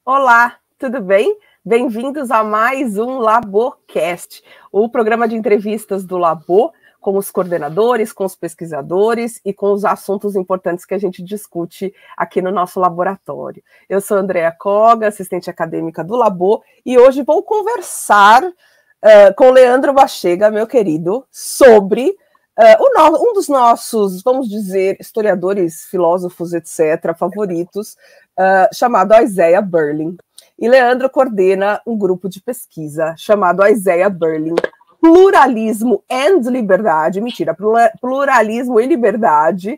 Olá, tudo bem? Bem-vindos a mais um LaboCast, o programa de entrevistas do Labo, com os coordenadores, com os pesquisadores e com os assuntos importantes que a gente discute aqui no nosso laboratório. Eu sou Andréa Koga, assistente acadêmica do Labo, e hoje vou conversar com Leandro Bachega, meu querido, sobre um dos nossos, vamos dizer, historiadores, filósofos, etc., favoritos, chamado Isaiah Berlin. E Leandro coordena um grupo de pesquisa chamado Isaiah Berlin, Pluralismo and Liberdade, Pluralismo e Liberdade,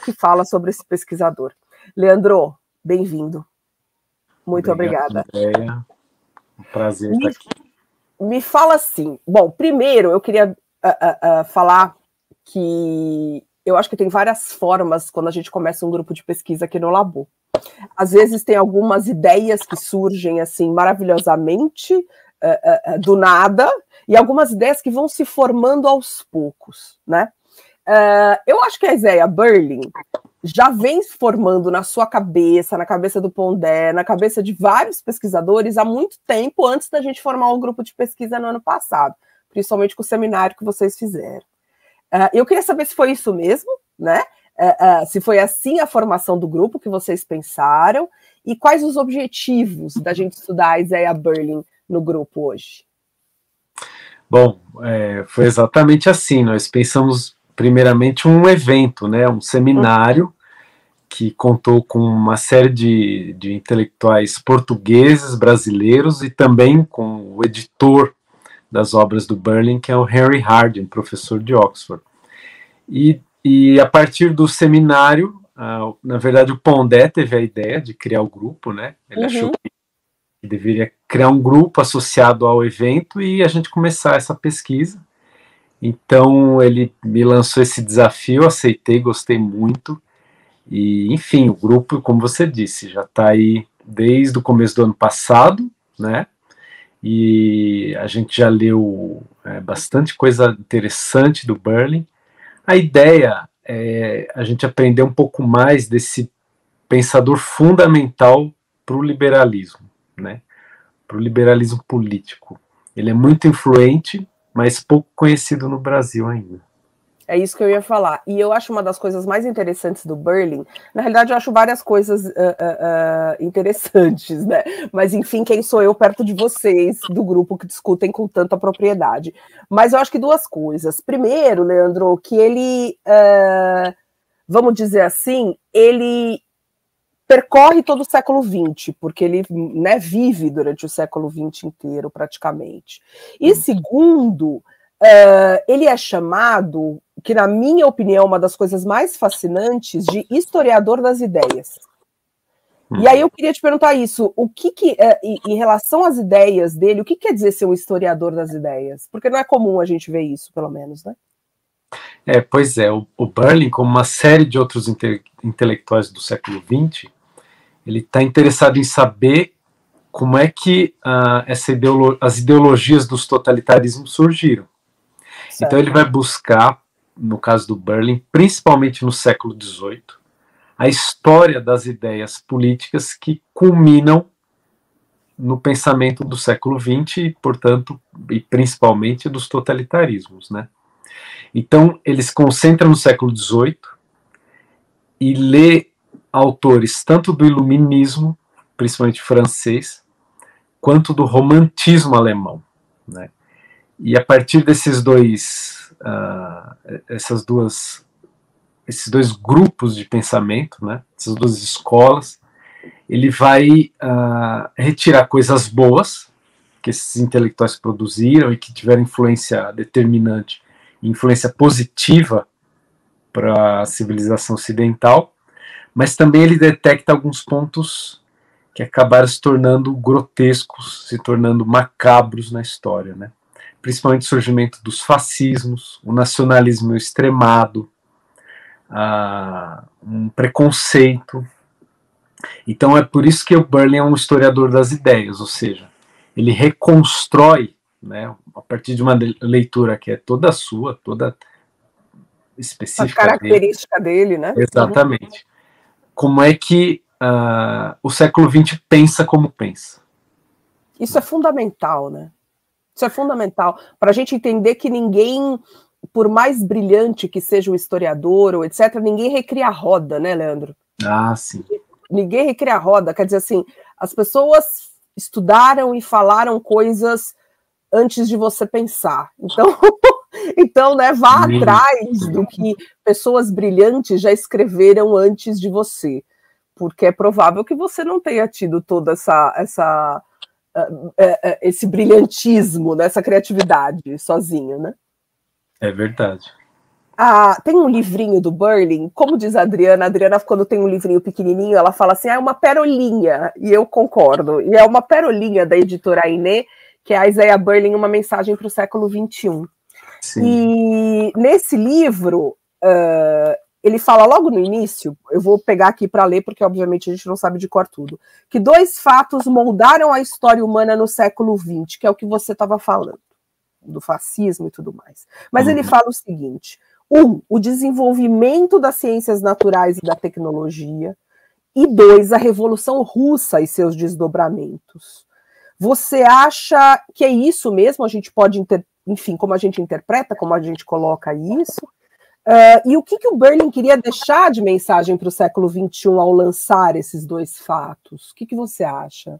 que fala sobre esse pesquisador. Leandro, bem-vindo. Muito obrigada. Andréa. Um prazer estar aqui. Me fala assim, bom, primeiro eu queria falar que eu acho que tem várias formas quando a gente começa um grupo de pesquisa aqui no Labo. Às vezes tem algumas ideias que surgem assim maravilhosamente do nada, e algumas ideias que vão se formando aos poucos, né? Eu acho que a Isaiah Berlin já vem se formando na sua cabeça, na cabeça do Pondé, na cabeça de vários pesquisadores há muito tempo antes da gente formar um grupo de pesquisa no ano passado, principalmente com o seminário que vocês fizeram. Eu queria saber se foi isso mesmo, né? Se foi assim a formação do grupo que vocês pensaram, e quais os objetivos da gente estudar a Isaiah Berlin no grupo hoje? Bom, foi exatamente assim. Nós pensamos primeiramente um evento, né, um seminário que contou com uma série de intelectuais portugueses, brasileiros, e também com o editor das obras do Berlin, que é o Henry Harding, professor de Oxford. E a partir do seminário, na verdade, o Pondé teve a ideia de criar o grupo, né? Ele achou que deveria criar um grupo associado ao evento e a gente começar essa pesquisa. Então, ele me lançou esse desafio, aceitei, gostei muito. E, enfim, o grupo, como você disse, já está aí desde o começo do ano passado, né? E a gente já leu bastante coisa interessante do Berlin. A ideia é a gente aprender um pouco mais desse pensador fundamental para o liberalismo, né? Para o liberalismo político. Ele é muito influente, mas pouco conhecido no Brasil ainda. É isso que eu ia falar. E eu acho uma das coisas mais interessantes do Berlin, na realidade eu acho várias coisas interessantes, né? Mas enfim, quem sou eu perto de vocês, do grupo que discutem com tanta propriedade. Mas eu acho que duas coisas. Primeiro, Leandro, que ele, vamos dizer assim, ele percorre todo o século XX, porque ele, né, vive durante o século XX inteiro, praticamente. E segundo, ele é chamado, que na minha opinião, uma das coisas mais fascinantes, de historiador das ideias. E aí eu queria te perguntar isso, em relação às ideias dele, o que quer dizer ser um historiador das ideias? Porque não é comum a gente ver isso, pelo menos, né? Pois é, o Berlin, como uma série de outros intelectuais do século XX, ele está interessado em saber como é que as ideologias dos totalitarismos surgiram. Certo. Então ele vai buscar, no caso do Berlin, principalmente no século XVIII, a história das ideias políticas que culminam no pensamento do século XX e, portanto, e principalmente dos totalitarismos, né? Então ele se concentra no século XVIII e lê autores tanto do iluminismo, principalmente francês, quanto do romantismo alemão, né? E a partir desses esses dois grupos de pensamento, né, essas duas escolas, ele vai retirar coisas boas que esses intelectuais produziram e que tiveram influência determinante, influência positiva para a civilização ocidental, mas também ele detecta alguns pontos que acabaram se tornando grotescos, se tornando macabros na história, né? Principalmente o surgimento dos fascismos, o nacionalismo extremado, um preconceito. Então é por isso que o Berlin é um historiador das ideias, ou seja, ele reconstrói, né, a partir de uma leitura que é toda sua, toda específica. A característica dele, né? Exatamente. Como é que o século XX pensa como pensa. Isso é fundamental, né? Isso é fundamental para a gente entender que ninguém, por mais brilhante que seja o historiador ou etc., ninguém recria a roda, né, Leandro? Ah, sim. Ninguém recria a roda, quer dizer assim, as pessoas estudaram e falaram coisas antes de você pensar. Então, né, vá atrás do que pessoas brilhantes já escreveram antes de você, porque é provável que você não tenha tido toda esse brilhantismo, né, essa criatividade sozinho, né? É verdade. Tem um livrinho do Berlin, como diz a Adriana, quando tem um livrinho pequenininho, ela fala assim, é uma perolinha, e eu concordo, e é uma perolinha da editora Ainé, que é a Isaiah Berlin, uma mensagem para o século XXI. Sim. E nesse livro, ele fala logo no início, eu vou pegar aqui para ler, porque obviamente a gente não sabe de cor tudo, que 2 fatos moldaram a história humana no século XX, que é o que você estava falando, do fascismo e tudo mais. Mas ele fala o seguinte: 1, o desenvolvimento das ciências naturais e da tecnologia, e 2, a Revolução Russa e seus desdobramentos. Você acha que é isso mesmo? A gente pode, enfim, como a gente interpreta, como a gente coloca isso? E o que o Berlin queria deixar de mensagem para o século XXI ao lançar esses 2 fatos? O que você acha?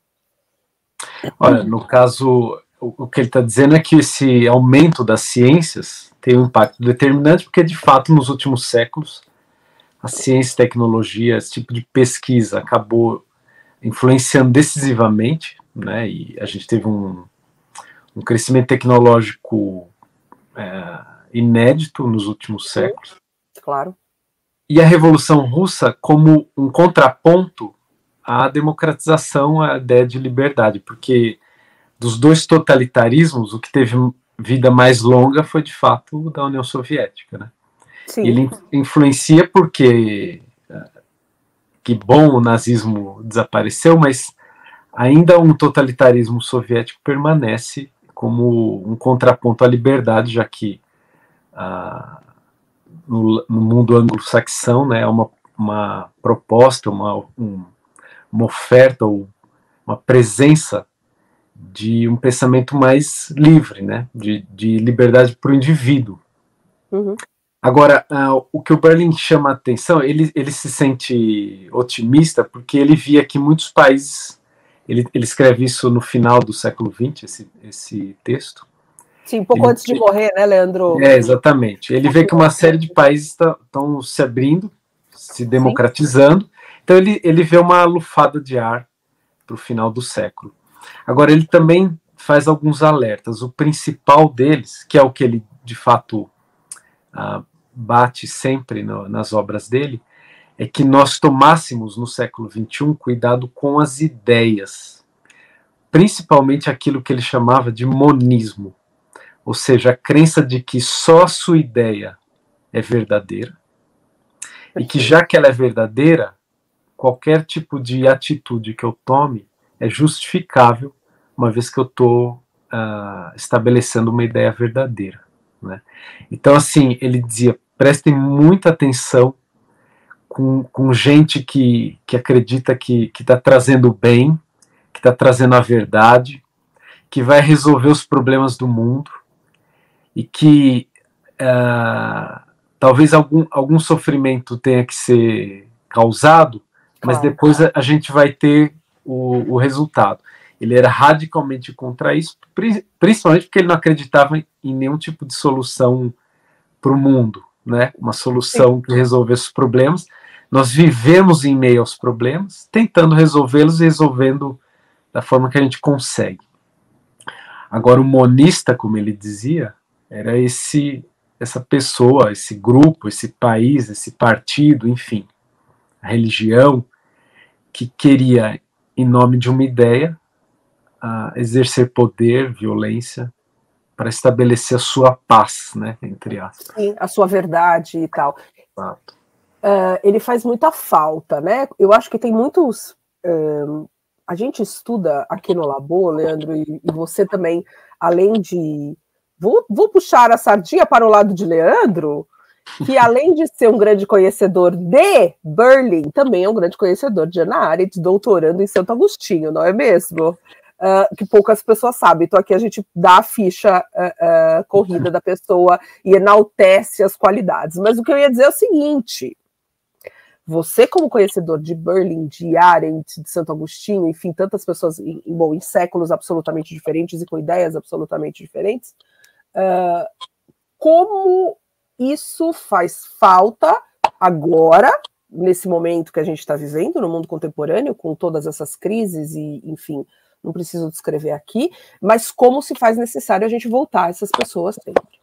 Olha, no caso, o que ele está dizendo é que esse aumento das ciências tem um impacto determinante, porque, de fato, nos últimos séculos, a ciência e tecnologia, esse tipo de pesquisa, acabou influenciando decisivamente, né? E a gente teve um crescimento tecnológico inédito nos últimos séculos. Claro. E a Revolução Russa como um contraponto à democratização, à ideia de liberdade, porque dos 2 totalitarismos, o que teve vida mais longa foi, de fato, o da União Soviética, né? Sim. Ele influencia porque, que bom, o nazismo desapareceu, mas ainda um totalitarismo soviético permanece como um contraponto à liberdade, já que no mundo anglo-saxão, né, é uma proposta, uma oferta ou uma presença de um pensamento mais livre, né, de liberdade para o indivíduo. Uhum. Agora, o que o Berlin chama a atenção, ele se sente otimista porque ele via que muitos países, ele escreve isso no final do século XX, esse texto. Sim, um pouco antes de morrer, né, Leandro? Exatamente. Ele vê que uma série de países estão se abrindo, se democratizando, sim. Então ele vê uma lufada de ar para o final do século. Agora, ele também faz alguns alertas. O principal deles, que é o que ele, de fato, bate sempre nas obras dele, é que nós tomássemos no século XXI cuidado com as ideias, principalmente aquilo que ele chamava de monismo, ou seja, a crença de que só a sua ideia é verdadeira, e que já que ela é verdadeira, qualquer tipo de atitude que eu tome é justificável, uma vez que eu estou estabelecendo uma ideia verdadeira, né? Então, assim, ele dizia, prestem muita atenção com gente que acredita que está trazendo o bem, que está trazendo a verdade, que vai resolver os problemas do mundo, e que talvez algum sofrimento tenha que ser causado, mas depois a gente vai ter o resultado. Ele era radicalmente contra isso, principalmente porque ele não acreditava em nenhum tipo de solução para o mundo, né? Uma solução que resolvesse os problemas. Nós vivemos em meio aos problemas, tentando resolvê-los e resolvendo da forma que a gente consegue. Agora, o monista, como ele dizia, era essa pessoa, esse grupo, esse país, esse partido, enfim, a religião, que queria, em nome de uma ideia, exercer poder, violência, para estabelecer a sua paz, né, entre aspas. Sim, a sua verdade e tal. Exato. Ele faz muita falta, né? Eu acho que tem muitos... a gente estuda aqui no Labo, Leandro, e você também, além de... Vou puxar a sardinha para o lado de Leandro que além de ser um grande conhecedor de Berlin, também é um grande conhecedor de Hannah Arendt, doutorando em Santo Agostinho, não é mesmo? Que poucas pessoas sabem. Então aqui a gente dá a ficha corrida da pessoa e enaltece as qualidades. Mas o que eu ia dizer é o seguinte: você, como conhecedor de Berlin, de Arendt, de Santo Agostinho, enfim, tantas pessoas em séculos absolutamente diferentes e com ideias absolutamente diferentes, como isso faz falta agora, nesse momento que a gente está vivendo, no mundo contemporâneo, com todas essas crises e, enfim, não preciso descrever aqui, mas como se faz necessário a gente voltar a essas pessoas sempre.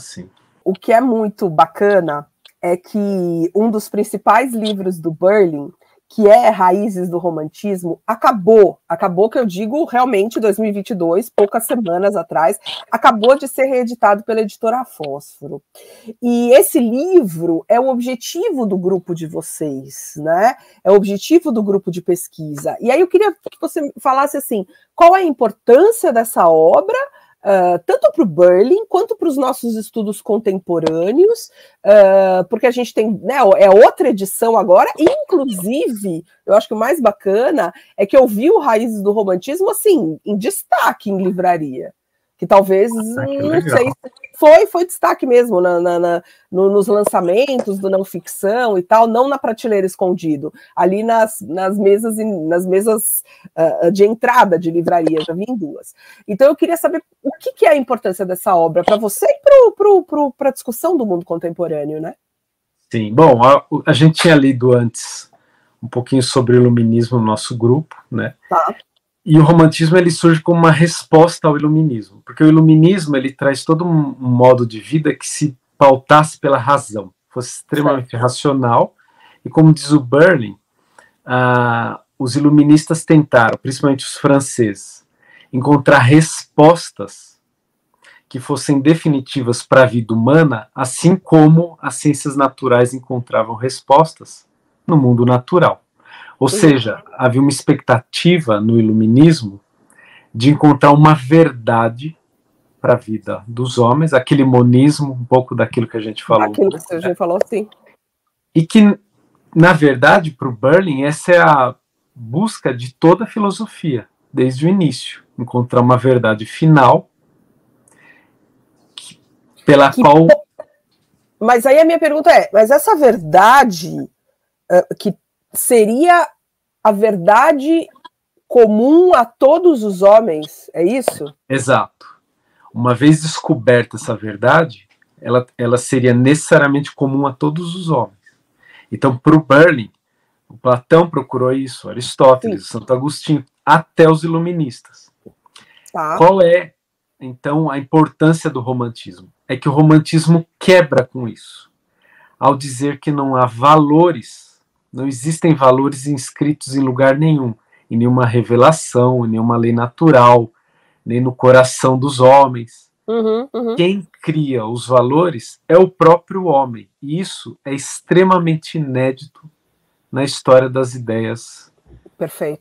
Sim. O que é muito bacana é que um dos principais livros do Berlin, que é Raízes do Romantismo, acabou que eu digo realmente em 2022, poucas semanas atrás, acabou de ser reeditado pela editora Fósforo. E esse livro é o objetivo do grupo de vocês, né? É o objetivo do grupo de pesquisa. E aí eu queria que você falasse assim, qual a importância dessa obra, tanto para o Berlin quanto para os nossos estudos contemporâneos, porque a gente tem, né, é outra edição agora, e inclusive, eu acho que o mais bacana é que eu vi o Raízes do Romantismo assim, em destaque em livraria, que talvez, não sei, foi destaque mesmo nos lançamentos do não ficção e tal, não na prateleira escondido, ali nas mesas de entrada de livraria, já vi em duas. Então eu queria saber o que é a importância dessa obra para você e para a discussão do mundo contemporâneo, né? Sim, bom, a gente tinha lido antes um pouquinho sobre o iluminismo no nosso grupo, né? Tá. E o romantismo ele surge como uma resposta ao iluminismo, porque o iluminismo ele traz todo um modo de vida que se pautasse pela razão, fosse extremamente racional, e como diz o Berlin, os iluministas tentaram, principalmente os franceses, encontrar respostas que fossem definitivas para a vida humana, assim como as ciências naturais encontravam respostas no mundo natural. Ou seja, havia uma expectativa no iluminismo de encontrar uma verdade para a vida dos homens, aquele monismo, um pouco daquilo que a gente falou. Aquilo que a gente falou, sim. E que, na verdade, para o Berlin, essa é a busca de toda a filosofia, desde o início. Encontrar uma verdade final pela qual... Mas aí a minha pergunta é, mas essa verdade que seria a verdade comum a todos os homens, é isso? Exato. Uma vez descoberta essa verdade, ela seria necessariamente comum a todos os homens. Então, para o Berlin, o Platão procurou isso, Aristóteles, Santo Agostinho, até os iluministas. Tá. Qual é, então, a importância do romantismo? É que o romantismo quebra com isso, ao dizer que não há valores, não existem valores inscritos em lugar nenhum, em nenhuma revelação, em nenhuma lei natural, nem no coração dos homens. Quem cria os valores é o próprio homem, e isso é extremamente inédito na história das ideias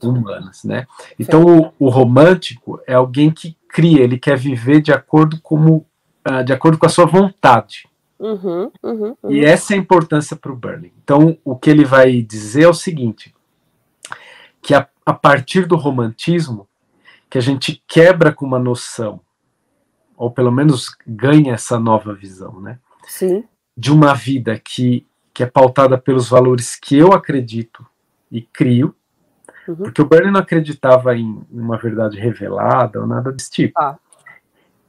humanas, né? Então o romântico é alguém que cria, ele quer viver de acordo com a sua vontade. E essa é a importância para o Berlin. Então o que ele vai dizer é o seguinte, que a partir do romantismo, que a gente quebra com uma noção, ou pelo menos ganha essa nova visão, né? Sim. De uma vida que é pautada pelos valores que eu acredito e crio, porque o Berlin não acreditava em uma verdade revelada ou nada desse tipo.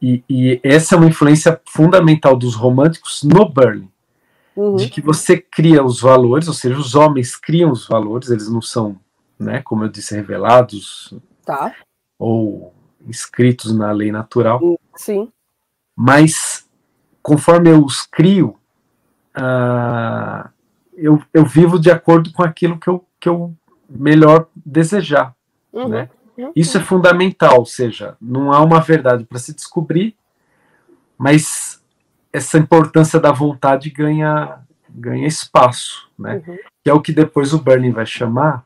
E essa é uma influência fundamental dos românticos no Berlin, de que você cria os valores, ou seja, os homens criam os valores, eles não são, né, como eu disse, revelados ou inscritos na lei natural. Sim. Mas, conforme eu os crio, eu vivo de acordo com aquilo que eu melhor desejar. Né? Isso é fundamental, ou seja, não há uma verdade para se descobrir, mas essa importância da vontade ganha espaço, né? Que é o que depois o Berlin vai chamar,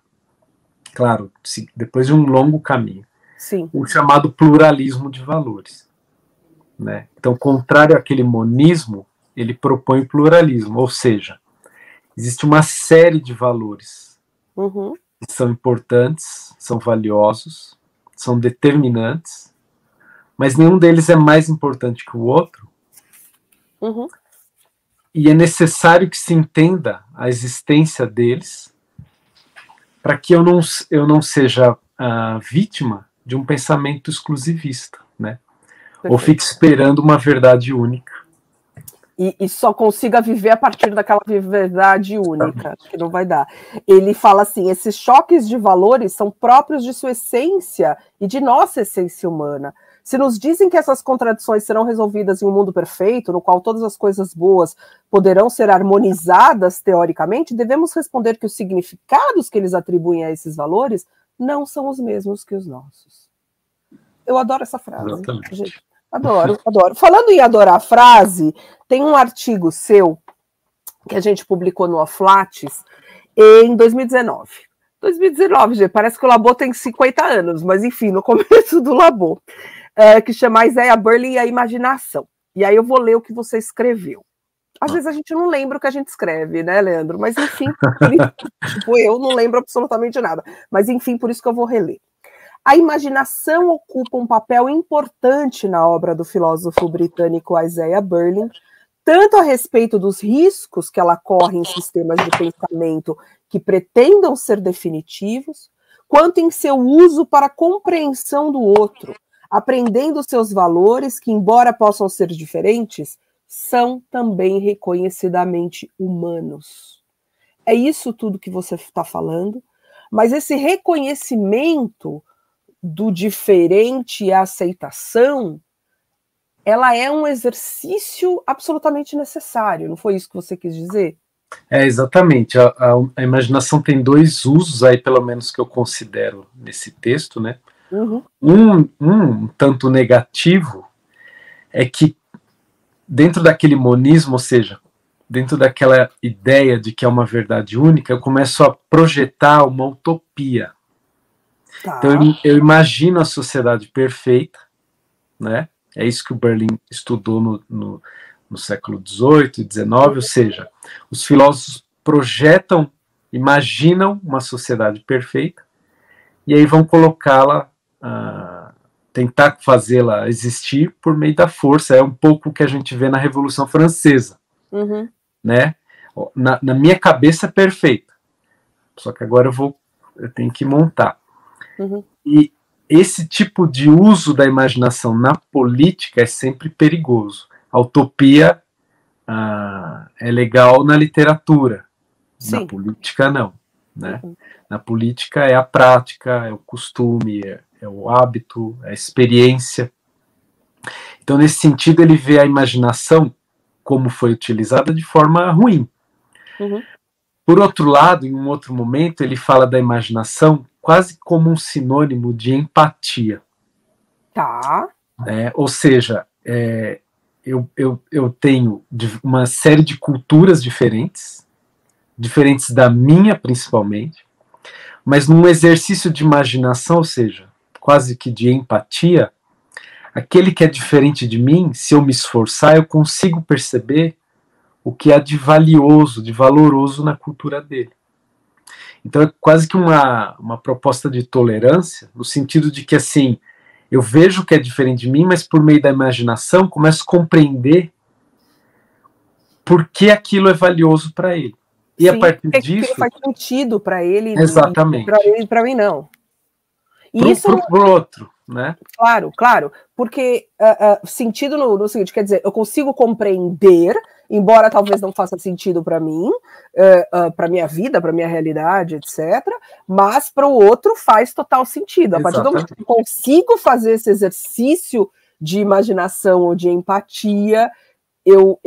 claro, depois de um longo caminho, o chamado pluralismo de valores. Né? Então, contrário àquele monismo, ele propõe pluralismo, ou seja, existe uma série de valores que são importantes, são valiosos, são determinantes, mas nenhum deles é mais importante que o outro. E é necessário que se entenda a existência deles para que eu não seja vítima de um pensamento exclusivista, né? Perfeito. Ou fique esperando uma verdade única. E só consiga viver a partir daquela verdade única, que não vai dar. Ele fala assim, esses choques de valores são próprios de sua essência e de nossa essência humana. Se nos dizem que essas contradições serão resolvidas em um mundo perfeito, no qual todas as coisas boas poderão ser harmonizadas teoricamente, devemos responder que os significados que eles atribuem a esses valores não são os mesmos que os nossos. Eu adoro essa frase. Exatamente. Gente, adoro. Falando em adorar a frase, tem um artigo seu que a gente publicou no Aflates em 2019. 2019, gente, parece que o Labo tem 50 anos, mas enfim, no começo do Labo. Que chama Isaiah Berlin e a Imaginação. E aí eu vou ler o que você escreveu. Às vezes a gente não lembra o que a gente escreve, né, Leandro? Mas enfim, tipo, eu não lembro absolutamente nada. Mas enfim, por isso que eu vou reler. A imaginação ocupa um papel importante na obra do filósofo britânico Isaiah Berlin, tanto a respeito dos riscos que ela corre em sistemas de pensamento que pretendam ser definitivos, quanto em seu uso para a compreensão do outro, aprendendo seus valores que, embora possam ser diferentes, são também reconhecidamente humanos. É isso tudo que você está falando, mas esse reconhecimento do diferente e a aceitação, ela é um exercício absolutamente necessário, não foi isso que você quis dizer? Exatamente. A imaginação tem dois usos aí, pelo menos que eu considero nesse texto, né? Um tanto negativo é que dentro daquele monismo, ou seja, dentro daquela ideia de que é uma verdade única, eu começo a projetar uma utopia. Tá. Então eu imagino a sociedade perfeita, né? É isso que o Berlin estudou no século XVIII e XIX, ou seja, os filósofos projetam, imaginam uma sociedade perfeita e aí vão colocá-la, tentar fazê-la existir por meio da força. É um pouco o que a gente vê na Revolução Francesa, né? Na minha cabeça é perfeita, só que agora eu tenho que montar. E esse tipo de uso da imaginação na política é sempre perigoso. A utopia é legal na literatura, sim. Na política não, né? Na política é a prática, é o costume, é o hábito, é a experiência. Então, nesse sentido, ele vê a imaginação como foi utilizada de forma ruim. Por outro lado, em um outro momento, ele fala da imaginação quase como um sinônimo de empatia. Tá. Ou seja, eu tenho uma série de culturas diferentes da minha principalmente, mas num exercício de imaginação, ou seja, quase que de empatia, aquele que é diferente de mim, se eu me esforçar, eu consigo perceber o que há de valioso, de valoroso na cultura dele. Então é quase que uma proposta de tolerância, no sentido de que, assim, eu vejo o que é diferente de mim, mas por meio da imaginação começo a compreender por que aquilo é valioso para ele. E sim, a partir disso... Aquilo faz sentido para ele. Exatamente. Para mim, não. E isso pro outro, né? Claro. Porque sentido no seguinte, quer dizer, eu consigo compreender, embora talvez não faça sentido para mim, para minha vida, para minha realidade, etc. Mas para o outro faz total sentido. A partir do momento que eu consigo fazer esse exercício de imaginação ou de empatia, eu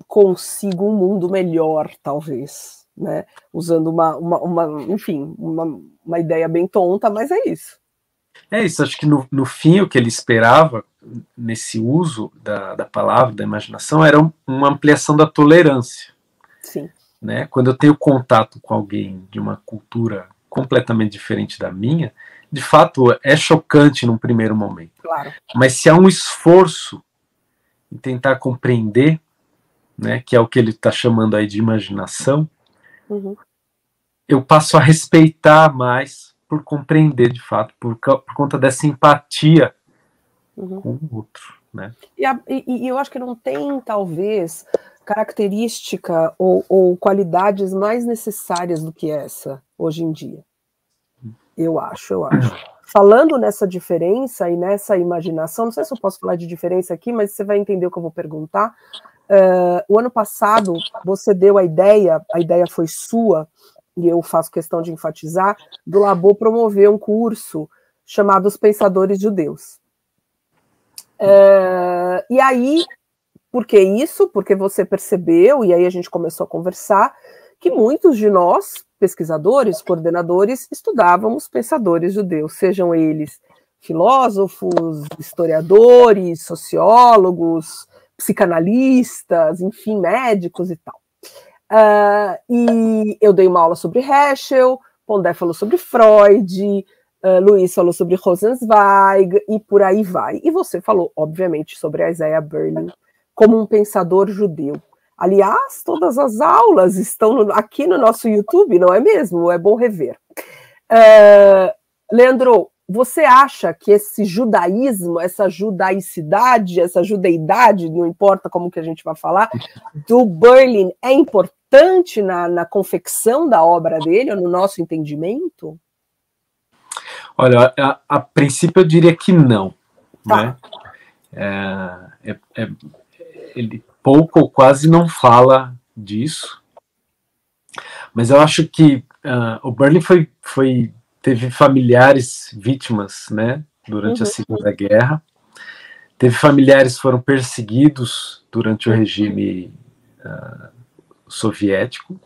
consigo um mundo melhor, talvez, né? Usando uma ideia bem tonta, mas é isso. É isso, acho que no fim o que ele esperava nesse uso da palavra, da imaginação, era uma ampliação da tolerância. Sim. Né? Quando eu tenho contato com alguém de uma cultura completamente diferente da minha, de fato é chocante num primeiro momento. Claro. Mas se há um esforço em tentar compreender, né, que é o que ele está chamando aí de imaginação, eu passo a respeitar mais por compreender de fato, por conta dessa empatia com o outro, né? E eu acho que não tem, talvez, característica ou qualidades mais necessárias do que essa, hoje em dia. Eu acho. Falando nessa diferença e nessa imaginação, não sei se eu posso falar de diferença aqui, mas você vai entender o que eu vou perguntar. O ano passado, você deu a ideia foi sua, e eu faço questão de enfatizar, do Labo promover um curso chamado Os Pensadores Judeus. E aí, por que isso? Porque você percebeu, e aí a gente começou a conversar, que muitos de nós, pesquisadores, coordenadores, estudávamos pensadores judeus, sejam eles filósofos, historiadores, sociólogos, psicanalistas, enfim, médicos e tal. E eu dei uma aula sobre Heschel, Pondé falou sobre Freud, Luiz falou sobre Rosenzweig, e por aí vai. E você falou, obviamente, sobre Isaiah Berlin como um pensador judeu. Aliás, todas as aulas estão aqui no nosso YouTube, não é mesmo? É bom rever. Leandro, você acha que esse judaísmo, essa judaicidade, essa judeidade, não importa como que a gente vai falar, do Berlin é importante na confecção da obra dele, ou no nosso entendimento? Olha, a princípio eu diria que não. Tá. Né? Ele pouco ou quase não fala disso, mas eu acho que o Berlin teve familiares vítimas, né, durante a Segunda Guerra, teve familiares que foram perseguidos durante o regime soviético.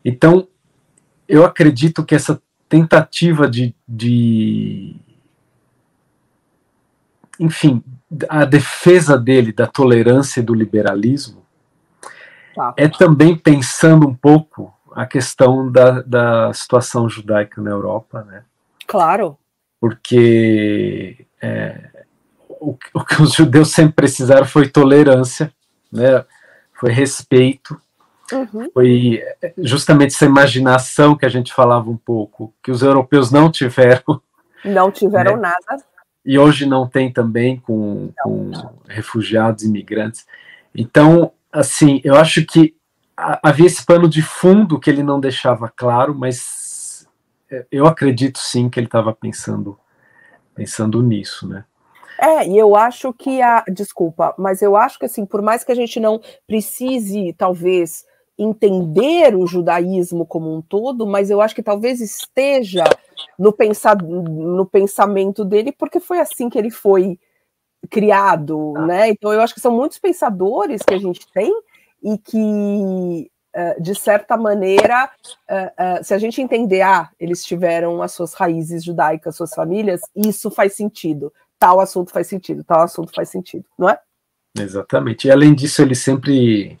Então, eu acredito que essa tentativa enfim, a defesa dele da tolerância e do liberalismo é também pensando um pouco a questão da situação judaica na Europa, né? Claro. Porque o que os judeus sempre precisaram foi tolerância, né? Foi respeito, foi justamente essa imaginação que a gente falava um pouco, que os europeus não tiveram. Não tiveram, né? Nada. E hoje não tem também com refugiados, imigrantes. Então, assim, eu acho que havia esse pano de fundo que ele não deixava claro, mas eu acredito sim que ele estava pensando nisso, né? E eu acho que desculpa, mas eu acho que assim, por mais que a gente não precise, talvez, entender o judaísmo como um todo, mas eu acho que talvez esteja no pensamento dele, porque foi assim que ele foi criado, né? Então eu acho que são muitos pensadores que a gente tem e que, de certa maneira, se a gente entender, eles tiveram as suas raízes judaicas, suas famílias, isso faz sentido, tal assunto faz sentido, tal assunto faz sentido, não é? Exatamente. E além disso, ele sempre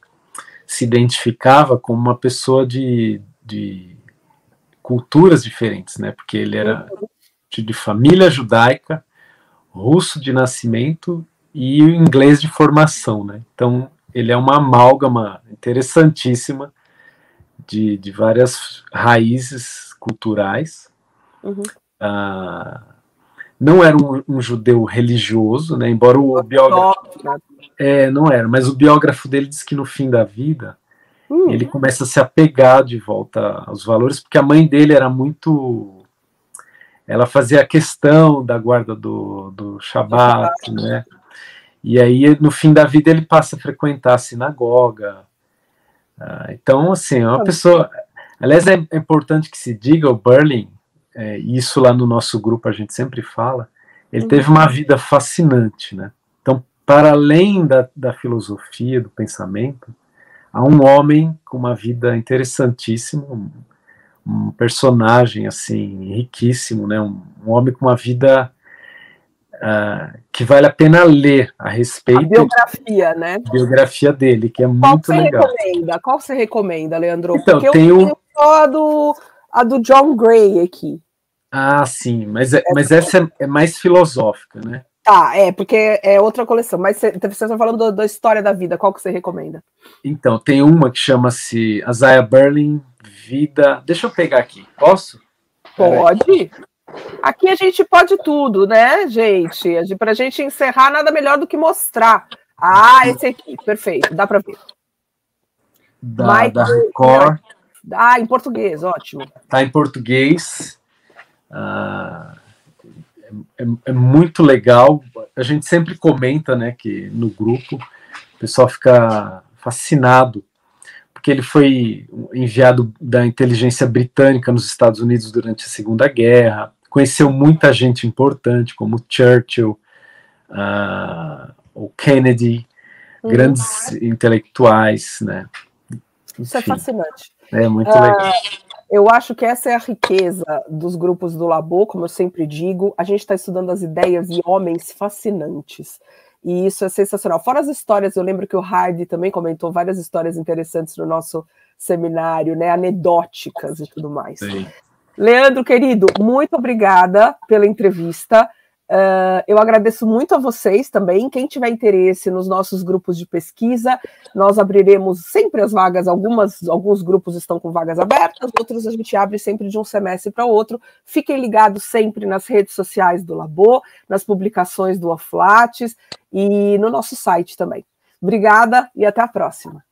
se identificava como uma pessoa de culturas diferentes, né? Porque ele era de família judaica, russo de nascimento e inglês de formação, né? Então, ele é uma amálgama interessantíssima de várias raízes culturais. Não era um judeu religioso, né? Embora o biógrafo... não era, mas o biógrafo dele diz que no fim da vida ele começa a se apegar de volta aos valores, porque a mãe dele era muito... Ela fazia a questão da guarda do Shabat, né? E aí, no fim da vida, ele passa a frequentar a sinagoga. Então, assim, é uma pessoa... Aliás, é importante que se diga, o Berlin, isso lá no nosso grupo a gente sempre fala, ele teve uma vida fascinante, né? Então, para além da filosofia, do pensamento, há um homem com uma vida interessantíssima, um personagem, assim, riquíssimo, né? Um homem com uma vida que vale a pena ler a respeito. A biografia, né? A biografia dele, que é muito legal. Qual você recomenda, Leandro? Então, porque eu tenho só a do John Gray aqui. Sim, mas essa é mais filosófica, né? Tá, porque é outra coleção, mas você está falando da história da vida, qual que você recomenda? Então, tem uma que chama-se Isaiah Berlin, Vida... Deixa eu pegar aqui, posso? Pode. Aqui a gente pode tudo, né, gente? Para a gente encerrar, nada melhor do que mostrar. Esse aqui, perfeito, dá para ver. Da Record. Em português, ótimo. Tá em português. É muito legal. A gente sempre comenta, né, que no grupo o pessoal fica fascinado, porque ele foi enviado da inteligência britânica nos Estados Unidos durante a Segunda Guerra, conheceu muita gente importante, como Churchill, o Kennedy, grandes intelectuais, né? Enfim, isso é fascinante. É muito legal. Eu acho que essa é a riqueza dos grupos do Labo, como eu sempre digo, a gente está estudando as ideias de homens fascinantes, e isso é sensacional. Fora as histórias, eu lembro que o Hardy também comentou várias histórias interessantes no nosso seminário, né, anedóticas e tudo mais. Sim. Leandro, querido, muito obrigada pela entrevista. Eu agradeço muito a vocês também. Quem tiver interesse nos nossos grupos de pesquisa, nós abriremos sempre as vagas. Alguns grupos estão com vagas abertas, outros a gente abre sempre de um semestre para outro. Fiquem ligados sempre nas redes sociais do Labo, nas publicações do Oflates e no nosso site também. Obrigada e até a próxima.